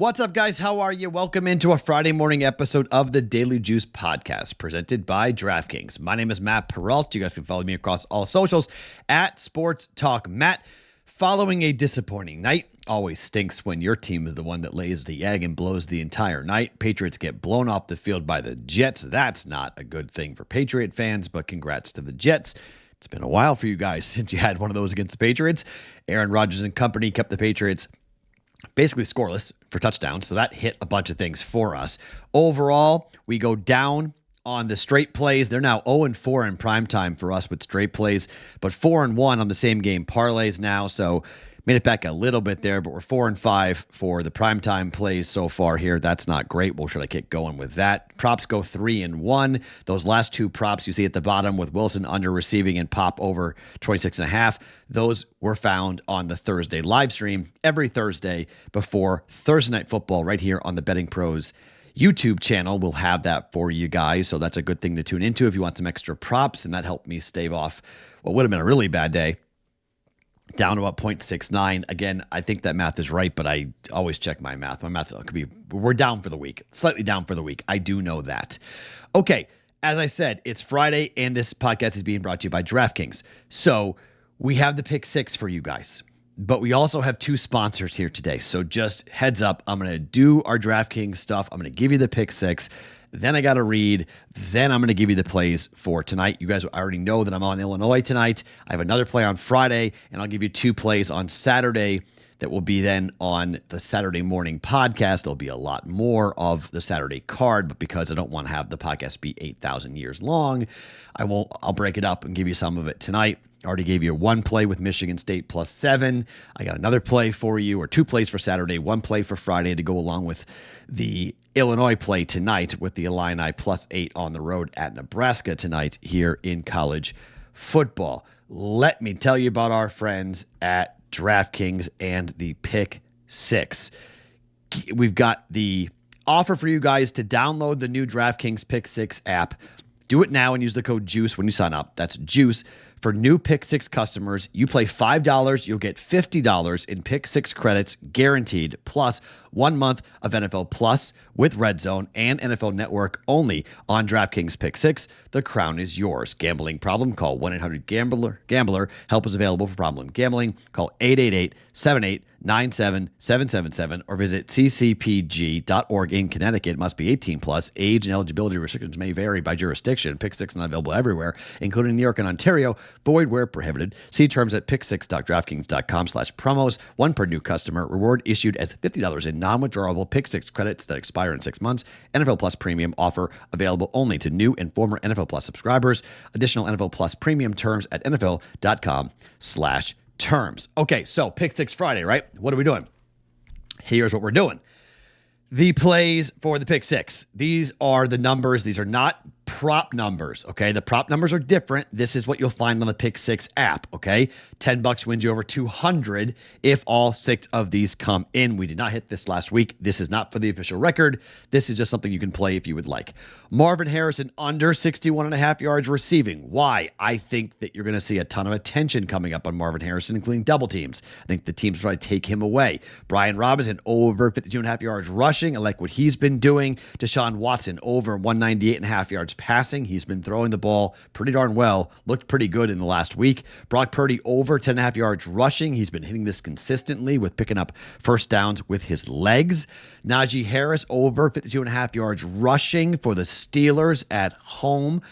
What's up, guys? How are you? Welcome into a Friday morning episode of the Daily Juice podcast presented by DraftKings. My name is Matt Peralt. You guys can follow me across all socials at Sports Talk Matt. Following a disappointing night, always stinks when your team is the one that lays the egg and blows the entire night. Patriots get blown off the field by the Jets. That's not a good thing for Patriot fans, but congrats to the Jets. It's been a while for you guys since you had one of those against the Patriots. Aaron Rodgers and company kept the Patriots basically scoreless for touchdowns, so that hit a bunch of things for us. Overall, we go down on the straight plays. They're now 0-4 in primetime for us with straight plays, but 4-1 on the same game parlays now, so made it back a little bit there, but we're 4-5 for the primetime plays so far here. That's not great. Well, should I keep going with that? Props go 3-1. Those last two props you see at the bottom with Wilson under receiving and Pop over 26.5, those were found on the Thursday live stream every Thursday before Thursday Night Football right here on the BettingPros YouTube channel. We'll have that for you guys, so that's a good thing to tune into if you want some extra props, and that helped me stave off what would have been a really bad day down to about 0.69. Again, I think that math is right, but I always check my math. My math could be, we're down for the week, slightly down for the week. I do know that. Okay, as I said, it's Friday, and this podcast is being brought to you by DraftKings. So we have the pick six for you guys, but we also have two sponsors here today. So just heads up, I'm going to do our DraftKings stuff. I'm going to give you the pick six. Then I got to read. Then I'm going to give you the plays for tonight. You guys already know that I'm on Illinois tonight. I have another play on Friday, and I'll give you two plays on Saturday that will be then on the Saturday morning podcast. There'll be a lot more of the Saturday card, but because I don't want to have the podcast be 8,000 years long, I'll break it up and give you some of it tonight. I already gave you one play with Michigan State +7. I got another play for you, or two plays for Saturday, one play for Friday to go along with the Illinois play tonight with the Illini +8 on the road at Nebraska tonight here in college football. Let me tell you about our friends at DraftKings and the Pick Six. We've got the offer for you guys to download the new DraftKings Pick Six app. Do it now and use the code JUICE when you sign up. That's JUICE. For new Pick Six customers, you play $5, you'll get $50 in Pick Six credits guaranteed, plus 1 month of NFL Plus with Red Zone and NFL Network only on DraftKings Pick Six. The crown is yours. Gambling problem? Call 1-800-GAMBLER. Help is available for problem gambling. Call 888-78-97-777 or visit ccpg.org in Connecticut. Must be 18 plus. Age and eligibility restrictions may vary by jurisdiction. Pick Six not available everywhere, including New York and Ontario. Void where prohibited. See terms at picksix.draftkings.com/promos. One per new customer. Reward issued as $50 in non-withdrawable Pick Six credits that expire in 6 months. NFL Plus Premium offer available only to new and former NFL Plus subscribers. Additional NFL Plus Premium terms at NFL.com/terms. Okay, so Pick Six Friday, right? What are we doing? Here's what we're doing. The plays for the Pick Six. These are the numbers. These are not prop numbers, okay? The prop numbers are different. This is what you'll find on the Pick Six app, okay? $10 wins you over 200 if all 6 of these come in. We did not hit this last week. This is not for the official record. This is just something you can play if you would like. Marvin Harrison under 61.5 yards receiving. Why? I think that you're going to see a ton of attention coming up on Marvin Harrison, including double teams. I think the teams try to take him away. Brian Robinson over 52.5 yards rushing. I like what he's been doing. Deshaun Watson over 198.5 yards passing. He's been throwing the ball pretty darn well. Looked pretty good in the last week. Brock Purdy over 10.5 yards rushing. He's been hitting this consistently with picking up first downs with his legs. Najee Harris over 52.5 yards rushing for the Steelers at home.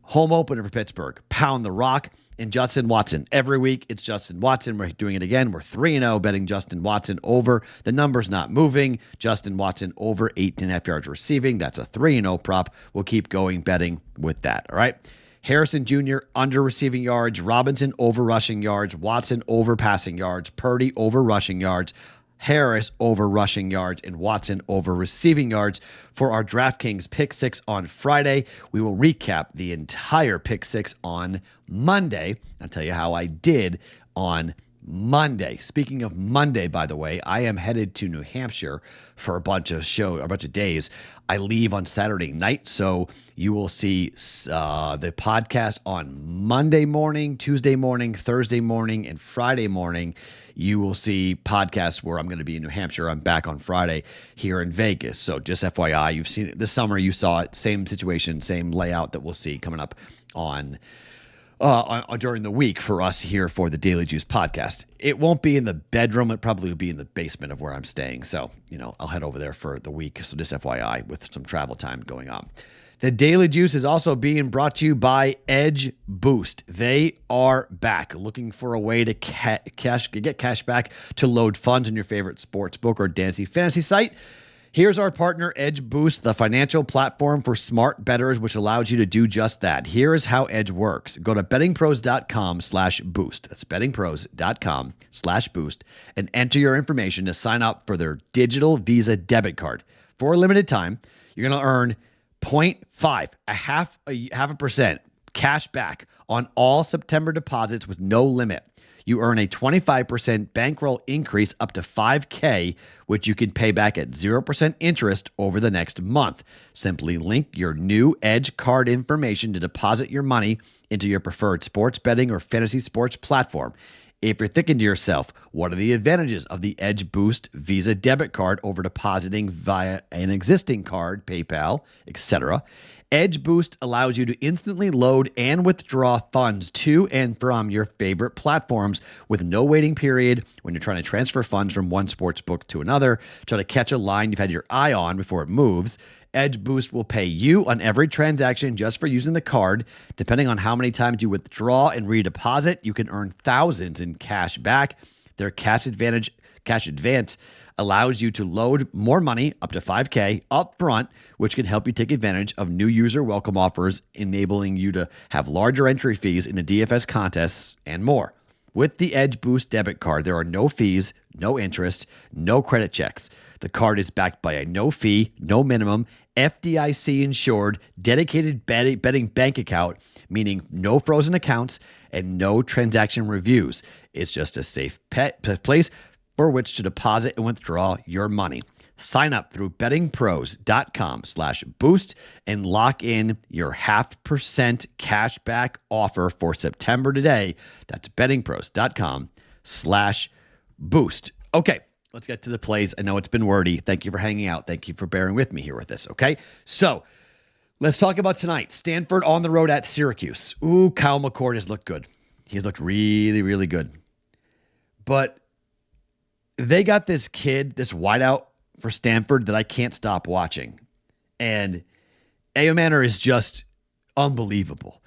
Home opener for Pittsburgh. Pound the rock. And Justin Watson. Every week, it's Justin Watson. We're doing it again. We're 3-0 betting Justin Watson over. The number's not moving. Justin Watson over 8.5 yards receiving. That's a 3-0 prop. We'll keep going betting with that. All right. Harrison Jr. under receiving yards. Robinson over rushing yards. Watson over passing yards. Purdy over rushing yards. Harris over rushing yards, and Watson over receiving yards for our DraftKings Pick Six on Friday. We will recap the entire Pick Six on Monday. I'll tell you how I did on Monday. Speaking of Monday, by the way, I am headed to New Hampshire for a bunch of days. I leave on Saturday night, so you will see the podcast on Monday morning, Tuesday morning, Thursday morning, and Friday morning. You will see podcasts where I'm going to be in New Hampshire. I'm back on Friday here in Vegas. So just FYI, you've seen it this summer. You saw it. Same situation, same layout that we'll see coming up on during the week for us here for the Daily Juice podcast. It won't be in the bedroom. It probably will be in the basement of where I'm staying. So, I'll head over there for the week. So just FYI with some travel time going on. The Daily Juice is also being brought to you by Edge Boost. They are back looking for a way to get cash back to load funds in your favorite sports book or fantasy site. Here's our partner, Edge Boost, the financial platform for smart bettors, which allows you to do just that. Here is how Edge works. Go to bettingpros.com/boost. That's bettingpros.com/boost and enter your information to sign up for their digital Visa debit card. For a limited time, you're going to earn 0.5, half a percent cash back on all September deposits with no limit. You earn a 25% bankroll increase up to $5,000, which you can pay back at 0% interest over the next month. Simply link your new Edge card information to deposit your money into your preferred sports betting or fantasy sports platform. If you're thinking to yourself, what are the advantages of the Edge Boost Visa debit card over depositing via an existing card, PayPal, etc.? Edge Boost allows you to instantly load and withdraw funds to and from your favorite platforms with no waiting period when you're trying to transfer funds from one sports book to another, try to catch a line you've had your eye on before it moves. Edge Boost will pay you on every transaction just for using the card. Depending on how many times you withdraw and redeposit, you can earn thousands in cash back. Their cash advance allows you to load more money, up to $5,000 up front, which can help you take advantage of new user welcome offers, enabling you to have larger entry fees into DFS contests and more. With the Edge Boost debit card, there are no fees, no interest, no credit checks. The card is backed by a no fee, no minimum, FDIC insured, dedicated betting bank account, meaning no frozen accounts and no transaction reviews. It's just a safe place for which to deposit and withdraw your money. Sign up through bettingpros.com/boost and lock in your 0.5% cash back offer for September today. That's bettingpros.com/boost. Okay, let's get to the plays. I know it's been wordy. Thank you for hanging out. Thank you for bearing with me here with this, okay? So let's talk about tonight. Stanford on the road at Syracuse. Ooh, Kyle McCord has looked good. He's looked really, really good. But they got this kid, this wideout for Stanford that I can't stop watching. And Manor is just unbelievable.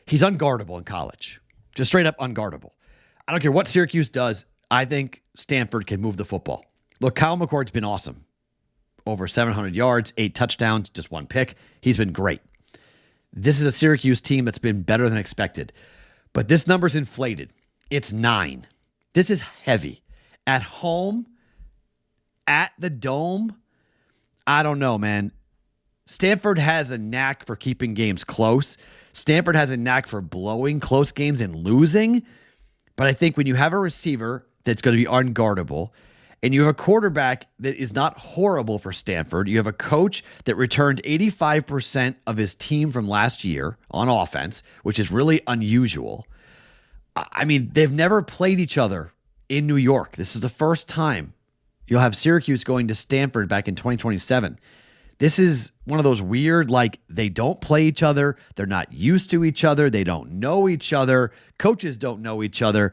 He's unguardable in college. Just straight up unguardable. I don't care what Syracuse does. I think Stanford can move the football. Look, Kyle McCord's been awesome. Over 700 yards, 8 touchdowns, just 1 pick. He's been great. This is a Syracuse team that's been better than expected. But this number's inflated. It's 9. This is heavy. At home, at the Dome, I don't know, man. Stanford has a knack for keeping games close. Stanford has a knack for blowing close games and losing. But I think when you have a receiver that's going to be unguardable, and you have a quarterback that is not horrible for Stanford, you have a coach that returned 85% of his team from last year on offense, which is really unusual. I mean, they've never played each other in New York. This is the first time you'll have Syracuse going to Stanford back in 2027. This is one of those weird, they don't play each other. They're not used to each other. They don't know each other. Coaches don't know each other.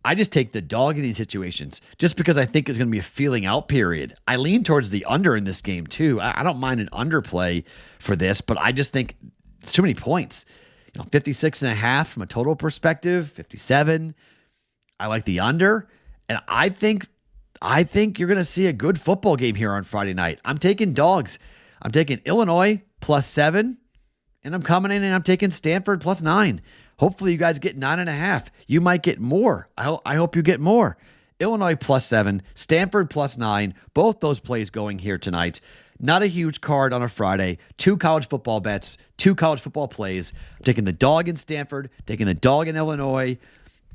I just take the dog in these situations just because I think it's going to be a feeling out period. I lean towards the under in this game too. I don't mind an underplay for this, but I just think it's too many points. 56.5 from a total perspective, 57. I like the under, and I think you're going to see a good football game here on Friday night. I'm taking dogs. I'm taking Illinois +7, and I'm coming in and I'm taking Stanford +9. Hopefully you guys get 9.5. You might get more. I hope you get more. Illinois +7, Stanford +9. Both those plays going here tonight. Not a huge card on a Friday. 2 college football bets, 2 college football plays. I'm taking the dog in Stanford, taking the dog in Illinois.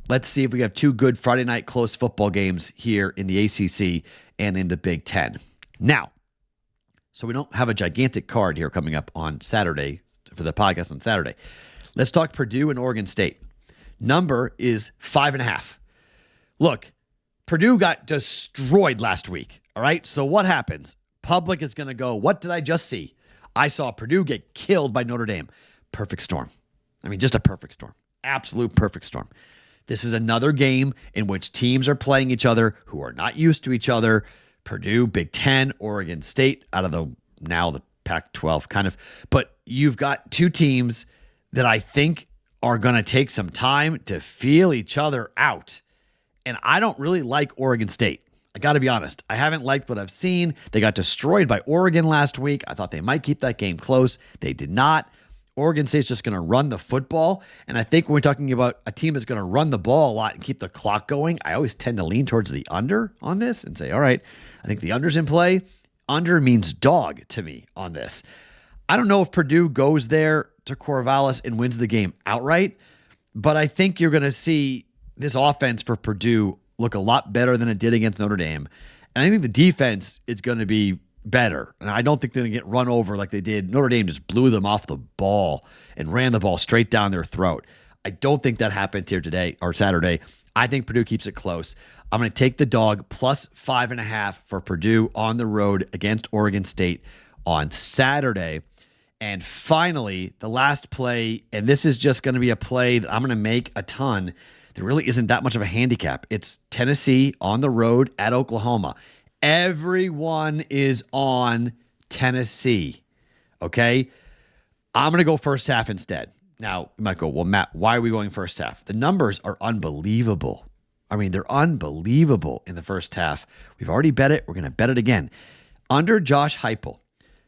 let's see if we have two good Friday night close football games here in the ACC and in the Big Ten. Now, so we don't have a gigantic card here coming up on Saturday for the podcast on Saturday. Let's talk Purdue and Oregon State. Number is 5.5. Look, Purdue got destroyed last week. All right. So what happens? Public is going to go, what did I just see? I saw Purdue get killed by Notre Dame. Perfect storm. I mean, just a perfect storm. Absolute perfect storm. This is another game in which teams are playing each other who are not used to each other. Purdue, Big Ten, Oregon State, out of the Pac-12 kind of. But you've got two teams that I think are going to take some time to feel each other out. And I don't really like Oregon State. I got to be honest. I haven't liked what I've seen. They got destroyed by Oregon last week. I thought they might keep that game close. They did not. Oregon State's just going to run the football. And I think when we're talking about a team that's going to run the ball a lot and keep the clock going, I always tend to lean towards the under on this and say, all right, I think the under's in play. Under means dog to me on this. I don't know if Purdue goes there to Corvallis and wins the game outright, but I think you're going to see this offense for Purdue look a lot better than it did against Notre Dame. And I think the defense is going to be better. And I don't think they're going to get run over like they did. Notre Dame just blew them off the ball and ran the ball straight down their throat. I don't think that happens here today or Saturday. I think Purdue keeps it close. I'm going to take the dog plus 5.5 for Purdue on the road against Oregon State on Saturday. And finally, the last play, and this is just going to be a play that I'm going to make a ton. There really isn't that much of a handicap. It's Tennessee on the road at Oklahoma. Everyone is on Tennessee, okay? I'm going to go first half instead. Now, you might go, well, Matt, why are we going first half? The numbers are unbelievable. I mean, they're unbelievable in the first half. We've already bet it. We're going to bet it again. Under Josh Heupel.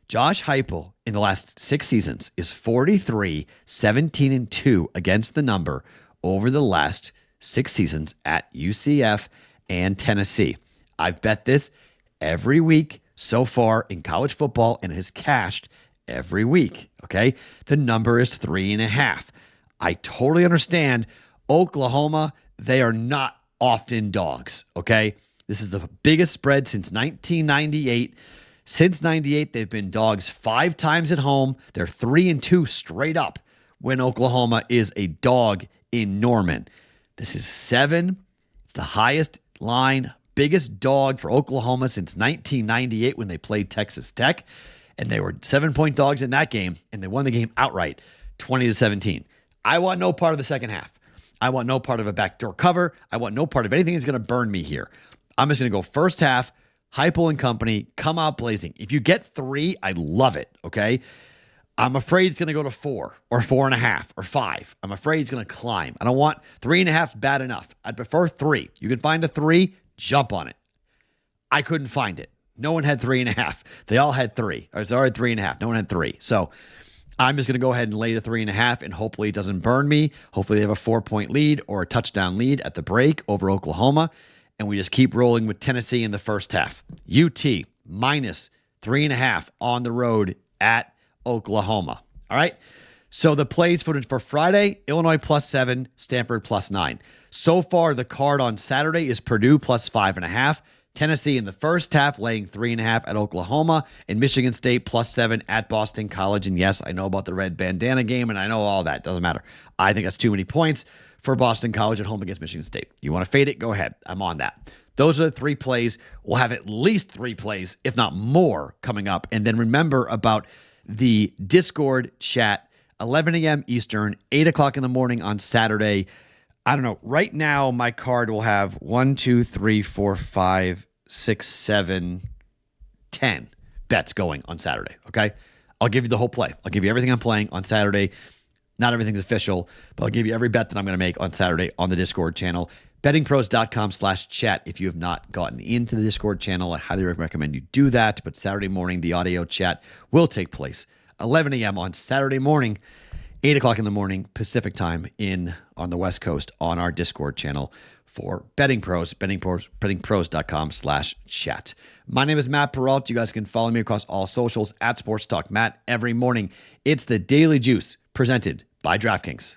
Josh Heupel in the last 6 seasons is 43, 17, and 2 against the number over the last 6 seasons at UCF and Tennessee. I've bet this every week so far in college football and it has cashed every week, okay? The number is 3.5. I totally understand Oklahoma, they are not often dogs, okay? This is the biggest spread since 1998. Since 98, they've been dogs 5 times at home. They're 3-2 straight up when Oklahoma is a dog in Norman. This is 7. It's the highest line, biggest dog for Oklahoma since 1998 when they played Texas Tech. And they were 7-point dogs in that game, and they won the game outright, 20-17. I want no part of the second half. I want no part of a backdoor cover. I want no part of anything that's going to burn me here. I'm just going to go first half. Heupel and company, come out blazing. If you get 3, I love it, okay? I'm afraid it's going to go to 4 or 4.5 or 5. I'm afraid it's going to climb. I don't want 3.5 bad enough. I'd prefer 3. You can find a 3, jump on it. I couldn't find it. No one had 3.5. They all had 3. Or sorry, 3.5. No one had 3. So I'm just going to go ahead and lay the 3.5 and hopefully it doesn't burn me. Hopefully they have a 4-point lead or a touchdown lead at the break over Oklahoma. And we just keep rolling with Tennessee in the first half. UT minus 3.5 on the road at Oklahoma. All right. So the plays for Friday, Illinois plus 7, Stanford plus 9. So far, the card on Saturday is Purdue plus 5.5. Tennessee in the first half laying 3.5 at Oklahoma, and Michigan State plus 7 at Boston College. And yes, I know about the red bandana game, and I know all that. Doesn't matter. I think that's too many points for Boston College at home against Michigan State. You want to fade it? Go ahead. I'm on that. Those are the 3 plays. We'll have at least 3 plays, if not more, coming up. And then remember about the Discord chat, 11 a.m. Eastern, 8 o'clock in the morning on Saturday. I don't know. Right now, my card will have 1, 2, 3, 4, 5, 6, 7, 10 bets going on Saturday. Okay. I'll give you the whole play. I'll give you everything I'm playing on Saturday. Not everything's official, but I'll give you every bet that I'm going to make on Saturday on the Discord channel. BettingPros.com/chat. If you have not gotten into the Discord channel, I highly recommend you do that. But Saturday morning, the audio chat will take place 11 a.m. on Saturday morning, 8 o'clock in the morning Pacific time on the West Coast on our Discord channel for Betting Pros, bettingpros.com/chat. My name is Matt Peralt. You guys can follow me across all socials at Sports Talk Matt every morning. It's the Daily Juice presented by DraftKings.